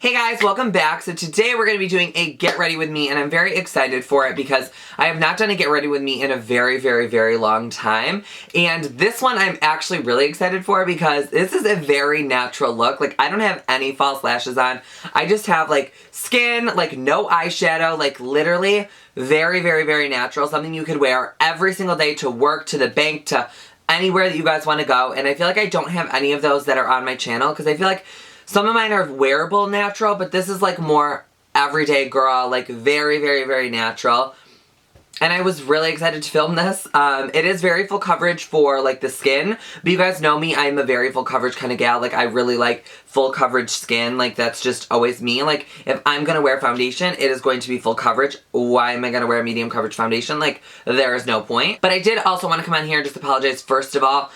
Hey guys, welcome back. So today we're going to be doing a get ready with me and I'm very excited for it because I have not done a get ready with me in a very long time. And this one I'm actually really excited for because this is a very natural look. Like I don't have any false lashes on. I just have like skin, like no eyeshadow, like literally very natural. Something you could wear every single day to work, to the bank, to anywhere that you guys want to go. And I feel like I don't have any of those that are on my channel because I feel like some of mine are wearable natural, but this is like more everyday girl, like very natural. And I was really excited to film this. It is very full coverage for like the skin, but you guys know me, I'm a very full coverage kind of gal. Like I really like full coverage skin, like that's just always me. Like if I'm gonna wear foundation, it is going to be full coverage. Why am I gonna wear a medium coverage foundation? Like there is no point. But I did also want to come on here and just apologize first of all.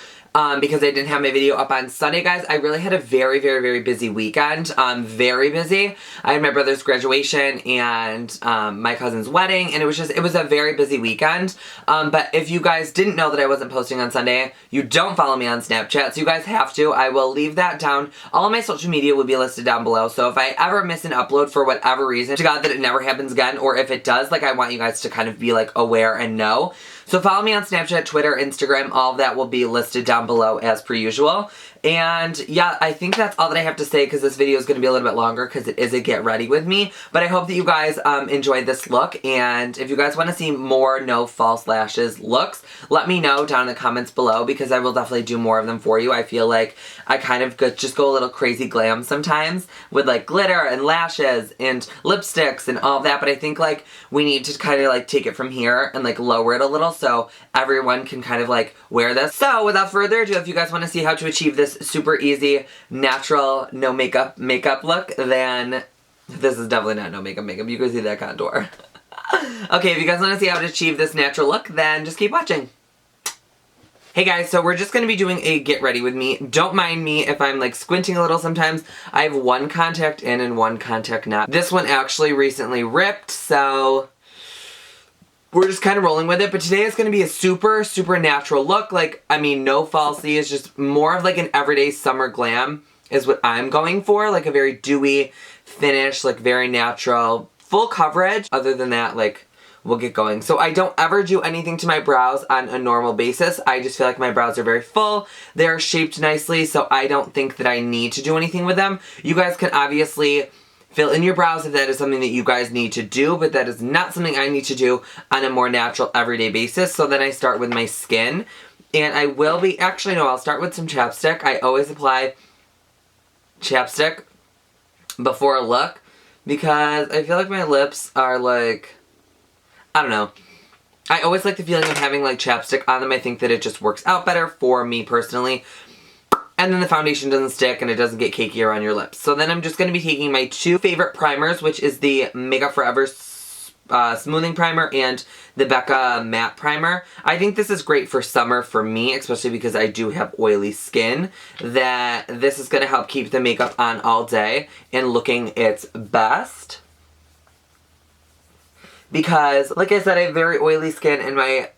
Because I didn't have my video up on Sunday, guys. I really had a very busy weekend. Very busy. I had my brother's graduation and my cousin's wedding, and it was a very busy weekend. But if you guys didn't know that I wasn't posting on Sunday, you don't follow me on Snapchat, so you guys have to. I will leave that down. All of my social media will be listed down below, so if I ever miss an upload for whatever reason, to God that it never happens again, or if it does, like I want you guys to kind of be like aware and know. So follow me on Snapchat, Twitter, Instagram, all of that will be listed down below as per usual. And yeah, I think that's all that I have to say because this video is going to be a little bit longer because it is a get ready with me. But I hope that you guys enjoyed this look, and if you guys want to see more no false lashes looks, let me know down in the comments below because I will definitely do more of them for you. I feel like I kind of just go a little crazy glam sometimes with like glitter and lashes and lipsticks and all of that, but I think like we need to kind of like take it from here and like lower it a little so everyone can kind of like wear this. So without further ado, if you guys want to see how to achieve this super easy, natural, no makeup look, then this is definitely not no makeup. You can see that contour. Okay, if you guys want to see how to achieve this natural look, then just keep watching. Hey guys, so we're just going to be doing a get ready with me. Don't mind me if I'm like squinting a little sometimes. I have one contact in and one contact not. This one actually recently ripped, so we're just kind of rolling with it, but today is going to be a super natural look. Like, I mean, no falsie. It's just more of like an everyday summer glam is what I'm going for. Like a very dewy finish, like very natural, full coverage. Other than that, like, we'll get going. So I don't ever do anything to my brows on a normal basis. I just feel like my brows are very full. They're shaped nicely, so I don't think that I need to do anything with them. You guys can obviously fill in your brows if that is something that you guys need to do, but that is not something I need to do on a more natural everyday basis. So then I start with my skin, and I will be, actually no, I'll start with some chapstick. I always apply chapstick before a look because I feel like my lips are like, I don't know. I always like the feeling of having like chapstick on them. I think that it just works out better for me personally. And then the foundation doesn't stick and it doesn't get cakey around your lips. So then I'm just going to be taking my two favorite primers, which is the Makeupforever Smoothing Primer and the Becca Matte Primer. I think this is great for summer for me, especially because I do have oily skin, that this is going to help keep the makeup on all day and looking its best. Because, like I said, I have very oily skin and my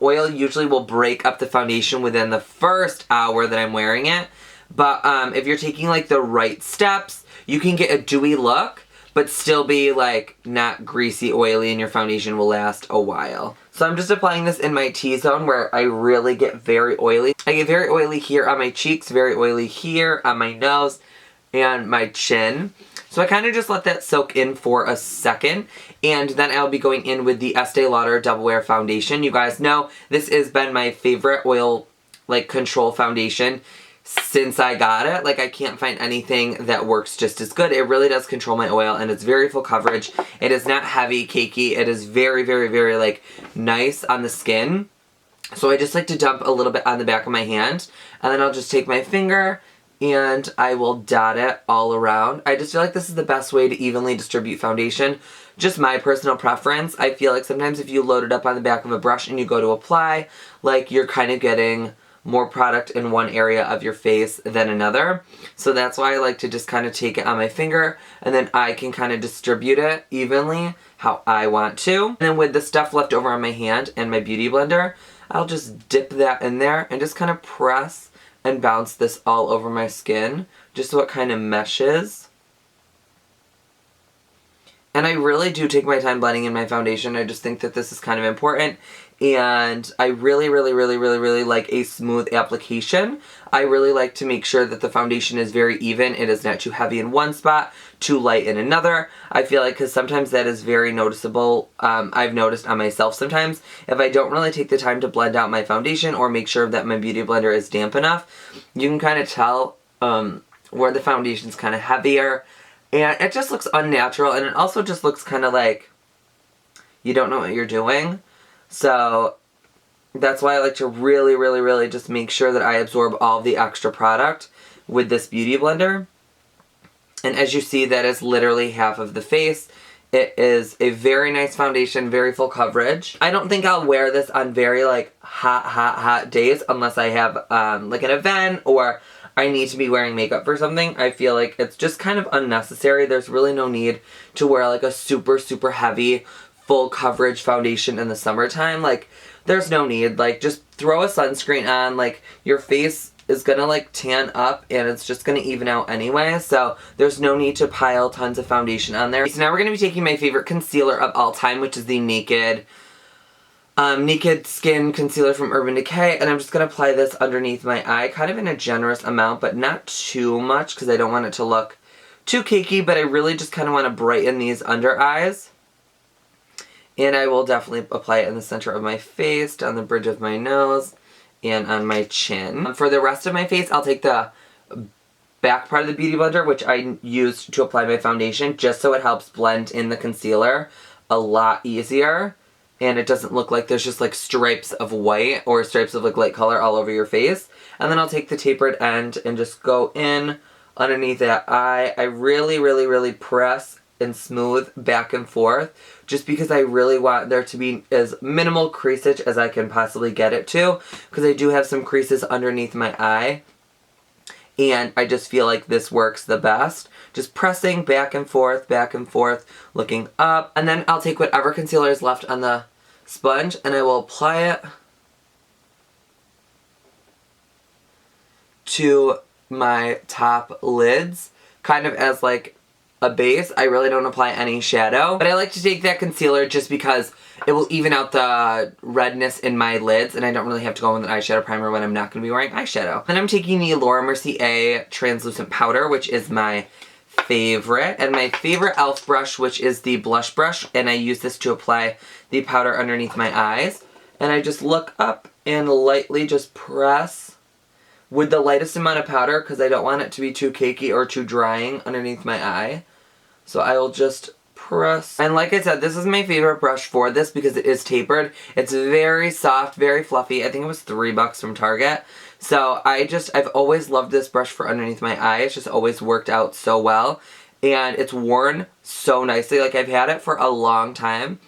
oil usually will break up the foundation within the first hour that I'm wearing it. But if you're taking like the right steps, you can get a dewy look, but still be like not greasy, oily, and your foundation will last a while. So I'm just applying this in my T-zone where I really get very oily. I get very oily here on my cheeks, very oily here on my nose and my chin. So I kind of just let that soak in for a second, and then I'll be going in with the Estee Lauder Double Wear Foundation. You guys know this has been my favorite oil like control foundation since I got it. Like I can't find anything that works just as good. It really does control my oil and it's very full coverage. It is not heavy, cakey. It is very like nice on the skin. So I just like to dump a little bit on the back of my hand, and then I'll just take my finger and I will dot it all around. I just feel like this is the best way to evenly distribute foundation. Just my personal preference. I feel like sometimes if you load it up on the back of a brush and you go to apply, like you're kind of getting more product in one area of your face than another. So that's why I like to just kind of take it on my finger and then I can kind of distribute it evenly how I want to. And then with the stuff left over on my hand and my beauty blender, I'll just dip that in there and just kind of press and bounce this all over my skin just so it kind of meshes. And I really do take my time blending in my foundation. I just think that this is kind of important. And I really like a smooth application. I really like to make sure that the foundation is very even. It is not too heavy in one spot, too light in another. I feel like, because sometimes that is very noticeable. I've noticed on myself sometimes, if I don't really take the time to blend out my foundation or make sure that my beauty blender is damp enough, you can kind of tell where the foundation's kind of heavier. And it just looks unnatural, and it also just looks kind of like you don't know what you're doing. So that's why I like to really just make sure that I absorb all of the extra product with this beauty blender. And as you see, that is literally half of the face. It is a very nice foundation, very full coverage. I don't think I'll wear this on very like hot days unless I have like an event or I need to be wearing makeup for something. I feel like it's just kind of unnecessary. There's really no need to wear like a super heavy full coverage foundation in the summertime. Like, there's no need. Like, just throw a sunscreen on. Like, your face is gonna like tan up and it's just gonna even out anyway, so there's no need to pile tons of foundation on there. So now we're gonna be taking my favorite concealer of all time, which is the Naked Skin Concealer from Urban Decay, and I'm just gonna apply this underneath my eye, kind of in a generous amount, but not too much because I don't want it to look too cakey, but I really just kind of want to brighten these under eyes. And I will definitely apply it in the center of my face, down the bridge of my nose, and on my chin. For the rest of my face, I'll take the back part of the Beauty Blender, which I used to apply my foundation, just so it helps blend in the concealer a lot easier. And it doesn't look like there's just like stripes of white or stripes of like light color all over your face. And then I'll take the tapered end and just go in underneath that eye. I really press and smooth back and forth, just because I really want there to be as minimal creasage as I can possibly get it to, because I do have some creases underneath my eye, and I just feel like this works the best. Just pressing back and forth, looking up, and then I'll take whatever concealer is left on the sponge and I will apply it to my top lids, kind of as like a base. I really don't apply any shadow, but I like to take that concealer just because it will even out the redness in my lids, and I don't really have to go in with an eyeshadow primer when I'm not going to be wearing eyeshadow. Then I'm taking the Laura Mercier translucent powder, which is my favorite, and my favorite e.l.f. brush, which is the blush brush, and I use this to apply the powder underneath my eyes. And I just look up and lightly just press with the lightest amount of powder, because I don't want it to be too cakey or too drying underneath my eye. So I will just press. And like I said, this is my favorite brush for this because it is tapered. It's very soft, very fluffy. I think it was $3 from Target. So I've always loved this brush for underneath my eye. It's just always worked out so well. And it's worn so nicely. Like, I've had it for a long time,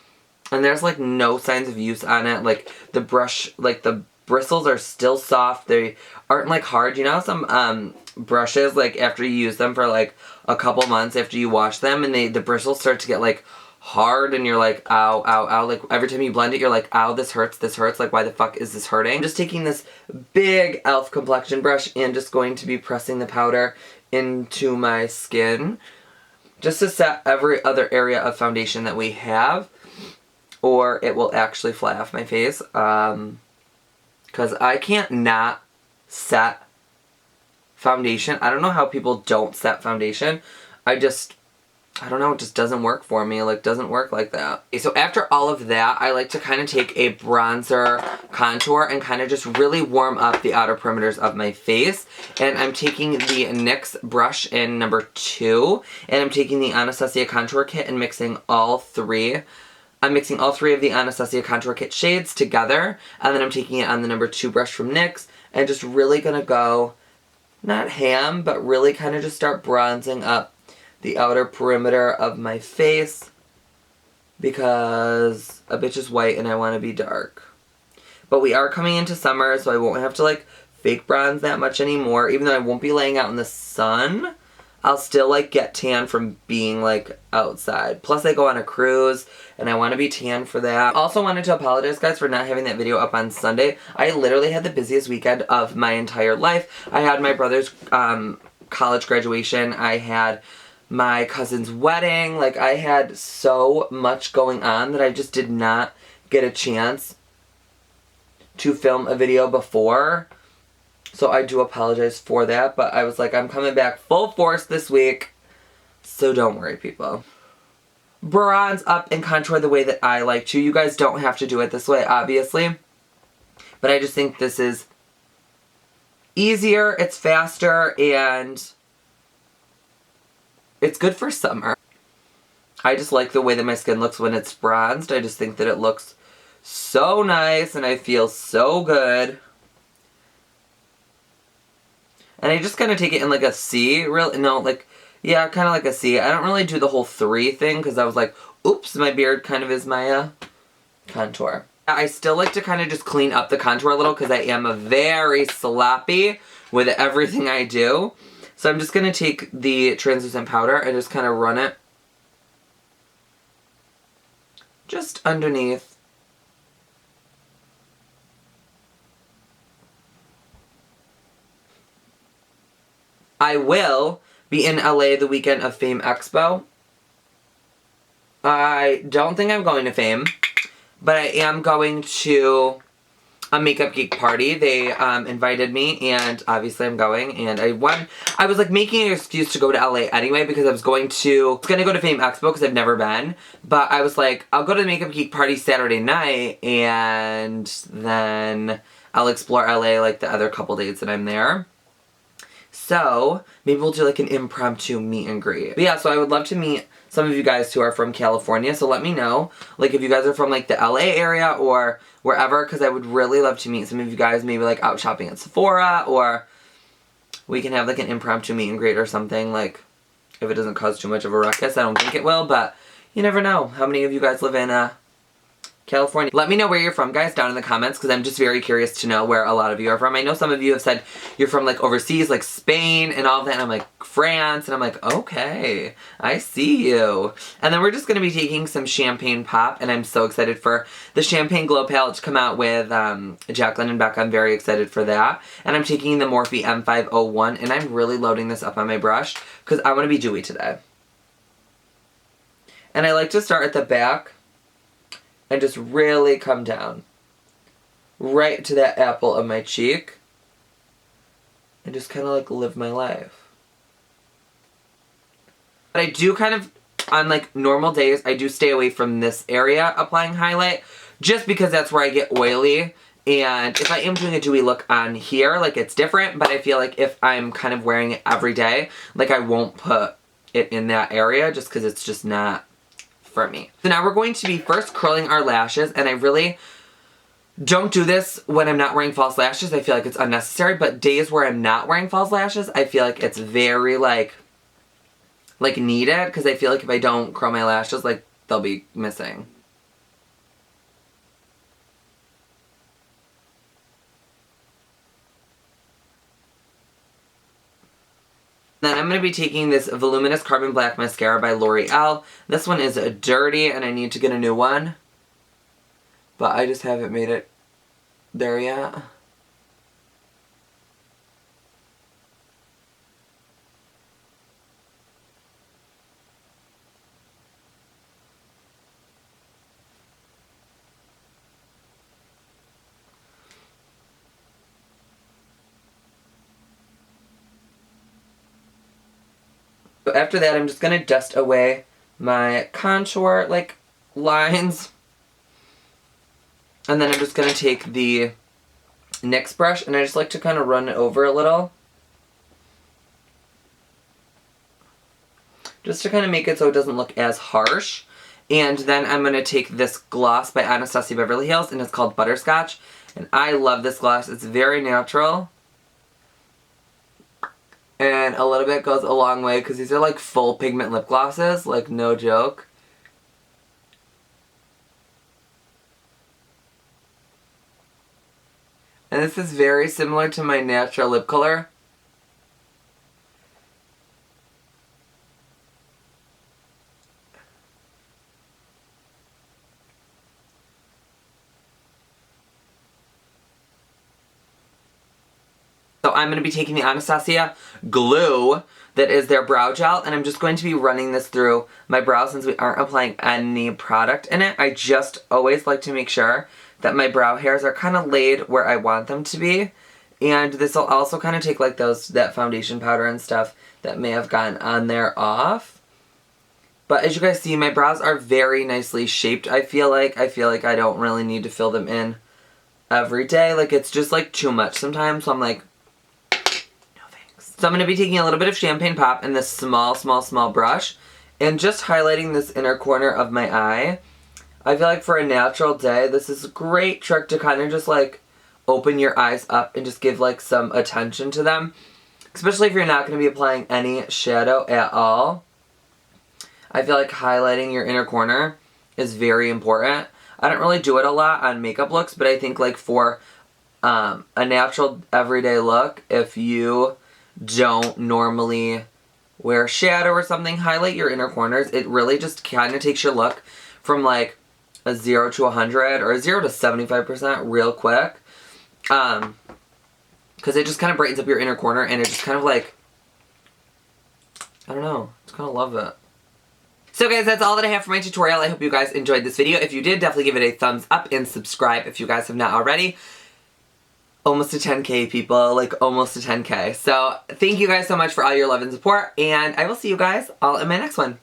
and there's like no signs of use on it. Like, the brush, like the bristles are still soft. They aren't like hard. You know how some brushes, like after you use them for like a couple months after you wash them, and the bristles start to get like hard, and you're like, ow, ow, ow. Like, every time you blend it, you're like, ow, this hurts, like, why the fuck is this hurting? I'm just taking this big e.l.f. complexion brush and just going to be pressing the powder into my skin, just to set every other area of foundation that we have, or it will actually fly off my face. Because I can't not set foundation. I don't know how people don't set foundation. I don't know, it just doesn't work for me. Like, doesn't work like that. Okay, so after all of that, I like to kind of take a bronzer contour and kind of just really warm up the outer perimeters of my face. And I'm taking the NYX brush in number 2, and I'm taking the Anastasia Contour Kit and mixing all three. I'm mixing all three of the Anastasia Contour Kit shades together, and then I'm taking it on the number 2 brush from NYX, and just really gonna go, not ham, but really kind of just start bronzing up the outer perimeter of my face, because a bitch is white and I want to be dark. But we are coming into summer, so I won't have to like fake bronze that much anymore. Even though I won't be laying out in the sun, I'll still like get tan from being like outside. Plus I go on a cruise and I want to be tan for that. Also wanted to apologize, guys, for not having that video up on Sunday. I literally had the busiest weekend of my entire life. I had my brother's college graduation. I had my cousin's wedding. Like, I had so much going on that I just did not get a chance to film a video before. So I do apologize for that, but I was like, I'm coming back full force this week. So don't worry, people. Bronze up and contour the way that I like to. You guys don't have to do it this way, obviously. But I just think this is easier, it's faster, and it's good for summer. I just like the way that my skin looks when it's bronzed. I just think that it looks so nice and I feel so good. And I just kind of take it in like a C, yeah, kind of like a C. I don't really do the whole 3 thing because I was like, oops, my beard kind of is my contour. I still like to kind of just clean up the contour a little because I am very sloppy with everything I do. So I'm just going to take the translucent powder and just kind of run it just underneath. I will be in LA the weekend of Fame Expo. I don't think I'm going to Fame, but I am going to a Makeup Geek party. They invited me, and obviously I'm going, and I was like making an excuse to go to LA anyway because I was going to go to Fame Expo because I've never been, but I was like, I'll go to the Makeup Geek party Saturday night, and then I'll explore LA like the other couple days that I'm there. So, maybe we'll do like an impromptu meet and greet. But yeah, so I would love to meet some of you guys who are from California, so let me know, like, if you guys are from like the LA area or wherever, because I would really love to meet some of you guys, maybe like out shopping at Sephora, or we can have like an impromptu meet and greet or something, like, if it doesn't cause too much of a ruckus. I don't think it will, but you never know. How many of you guys live in California? Let me know where you're from, guys, down in the comments, because I'm just very curious to know where a lot of you are from. I know some of you have said you're from like overseas, like Spain and all of that, and I'm like, France, and I'm like, okay, I see you. And then we're just going to be taking some champagne pop, and I'm so excited for the Champagne Glow palette to come out with Jaclyn and Becca. I'm very excited for that. And I'm taking the Morphe M501, and I'm really loading this up on my brush because I want to be dewy today. And I like to start at the back and just really come down right to that apple of my cheek and just kind of like live my life. But I do kind of, on like normal days, I do stay away from this area applying highlight just because that's where I get oily. And if I am doing a dewy look on here, like, it's different, but I feel like if I'm kind of wearing it every day, like, I won't put it in that area just because it's just not for me. So now we're going to be first curling our lashes, and I really don't do this when I'm not wearing false lashes. I feel like it's unnecessary, but days where I'm not wearing false lashes, I feel like it's very like needed, because I feel like if I don't curl my lashes, like, they'll be missing. Then I'm going to be taking this Voluminous Carbon Black Mascara by L'Oreal. This one is dirty and I need to get a new one, but I just haven't made it there yet. So after that, I'm just going to dust away my contour, like, lines. And then I'm just going to take the NYX brush, and I just like to kind of run it over a little. Just to kind of make it so it doesn't look as harsh. And then I'm going to take this gloss by Anastasia Beverly Hills, and it's called Butterscotch. And I love this gloss. It's very natural. And a little bit goes a long way because these are like full pigment lip glosses, like, no joke. And this is very similar to my natural lip color. So I'm going to be taking the Anastasia glue that is their brow gel, and I'm just going to be running this through my brows since we aren't applying any product in it. I just always like to make sure that my brow hairs are kind of laid where I want them to be. And this will also kind of take like that foundation powder and stuff that may have gotten on there off. But as you guys see, my brows are very nicely shaped. I feel like I don't really need to fill them in every day. Like, it's just like too much sometimes. So I'm like, no thanks. So I'm going to be taking a little bit of Champagne Pop in this small brush and just highlighting this inner corner of my eye. I feel like for a natural day, this is a great trick to kind of just like open your eyes up and just give like some attention to them. Especially if you're not going to be applying any shadow at all. I feel like highlighting your inner corner is very important. I don't really do it a lot on makeup looks, but I think like for a natural everyday look, if you don't normally wear shadow or something, highlight your inner corners. It really just kind of takes your look from like a 0 to 100 or a 0 to 75% real quick. Because it just kind of brightens up your inner corner and it just kind of like, I don't know, just kind of love it. So guys, that's all that I have for my tutorial. I hope you guys enjoyed this video. If you did, definitely give it a thumbs up and subscribe if you guys have not already. Almost to 10K, people. Like, almost to 10K. So, thank you guys so much for all your love and support, and I will see you guys all in my next one.